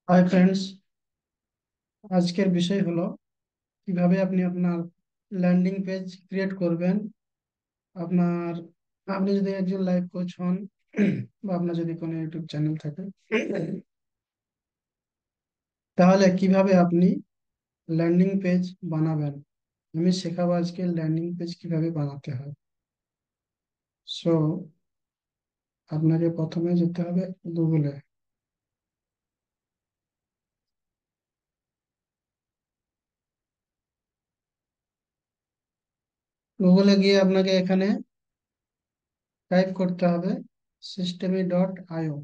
Hi friends, আজকের বিষয় হলো কিভাবে আপনি আপনার ল্যান্ডিং পেজ ক্রিয়েট করবেন। আপনার আপনি যদি একজন লাইফ কোচ হন বা আপনার যদি কোনো ইউটিউব চ্যানেল থাকে, তাহলে কিভাবে আপনি ল্যান্ডিং পেজ বানাবেন আমি শেখাবো আজকে ল্যান্ডিং পেজ কিভাবে বানাতে হয়। সো আপনাকে প্রথমে যেতে হবে গুগলে। গুগলে গিয়ে আপনাকে এখানে টাইপ করতে হবে systemy.io।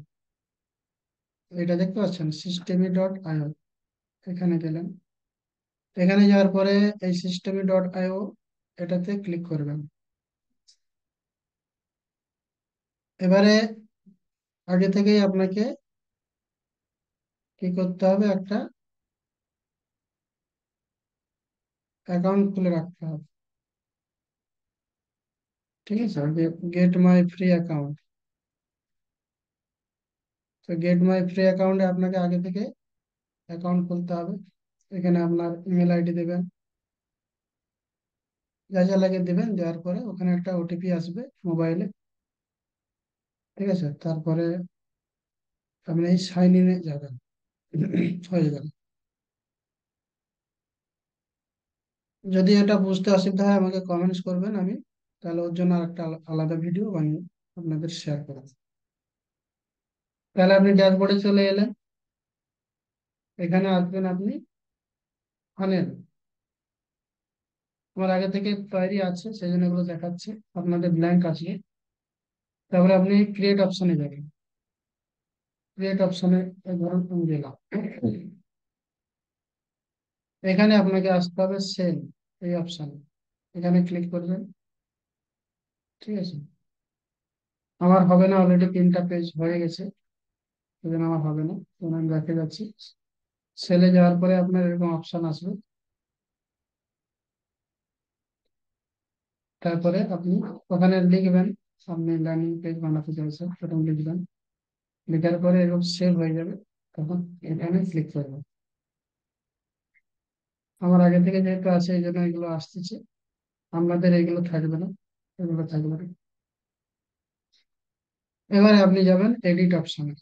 এটা দেখতে পাচ্ছেন systemy.io। এখানে গেলেন, এখানে যাওয়ার পরে এই systemy.io এটাতে ক্লিক করবেন। এবারে আগে থেকেই আপনাকে কি করতে হবে, একটা অ্যাকাউন্ট খুলে রাখতে হবে। ঠিক আছে, গেট মাই ফ্রি অ্যাকাউন্ট। তো গেট মাই ফ্রি অ্যাকাউন্টে আপনাকে আগে থেকে অ্যাকাউন্ট খুলতে হবে। এখানে আপনার ইমেল আইডি দেবেন, যা যা লাগে দেবেন। দেওয়ার পরে ওখানে একটা ওটিপি আসবে মোবাইলে। ঠিক আছে, তারপরে আপনি এই সাইন ইনে যাবেন। হয়ে গেল। যদি এটা বুঝতে অসুবিধা হয় আমাকে কমেন্টস করবেন, আমি তাহলে ওর জন্য আর একটা আলাদা ভিডিও বানিয়ে আপনাদের শেয়ার করব। তাহলে আপনি ড্যাশবোর্ডে চলে এলেন। এখানে আসবেন আপনি ফানেল। আমার আগে থেকে তৈরি আছে সেই জন্য এগুলো দেখাচ্ছে, আপনাদের ব্ল্যাঙ্ক আছে। তারপরে আপনি ক্রিয়েট অপশনে যাবেন। ক্রিয়েট অপশনে ধরুন আমি গেলাম। এখানে আপনাকে আসতে হবে সেল, এই অপশনে এখানে ক্লিক করবেন। ঠিক আছে, আমার হবে না, অলরেডি 3টা পেজ হয়ে গেছে, এই জন্য আমার হবে না। তখন আমি রেখে যাচ্ছি। সেলে যাওয়ার পরে আপনার এরকম অপশন আসবে। তারপরে আপনি ওখানে লিখবেন আপনি ল্যান্ডিং পেজ বানাতে চাইছেন, সেটা লিখবেন। লেখার পরে এরকম সেভ হয়ে যাবে। তখন এখানে ক্লিক করবেন। আমার আগে থেকে যেহেতু আছে এই জন্য এগুলো আসতেছে। আপনাদের এগুলো থাকবে না, এগুলো থাকবে না। এবারে আপনি যাবেন এডিট অপশনে।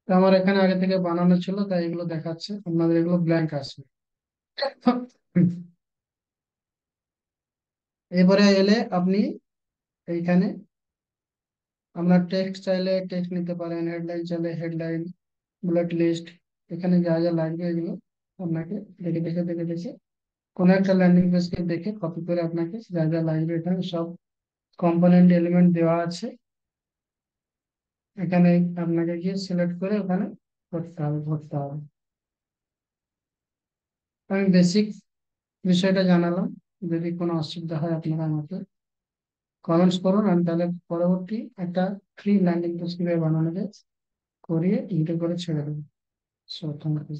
তো আমার এখানে আগে থেকে বানানো ছিল তাই এগুলো দেখাচ্ছে, আপনাদের এগুলো ব্ল্যাঙ্ক আসবে। এবারে এলে আপনি এইখানে আপনার টেক্সট চাইলে টেক্সট নিতে পারেন, হেডলাইন চাইলে হেডলাইন, বুলেট লিস্ট। এখানে যা যা লাগবে এগুলো আপনাকে দেখে দেখে দেখে দেখে কোনো একটা ল্যান্ডিং পেজকে দেখে কপি করে আপনাকে যা যা লাগবে এখানে সব কম্পোনেন্ট এলিমেন্ট দেওয়া আছে। এখানে আপনাকে গিয়ে সিলেক্ট করে ওখানে করতে হবে, ভরতে হবে। আমি বেসিক বিষয়টা জানালাম। যদি কোনো অসুবিধা হয় আপনারা আমাকে কমেন্টস করুন, আমি তাহলে পরবর্তী একটা ফ্রি ল্যান্ডিং পেজ কিভাবে বানানো যায় করিয়ে ইন্টার করে ছেড়ে দেবো। So thank you.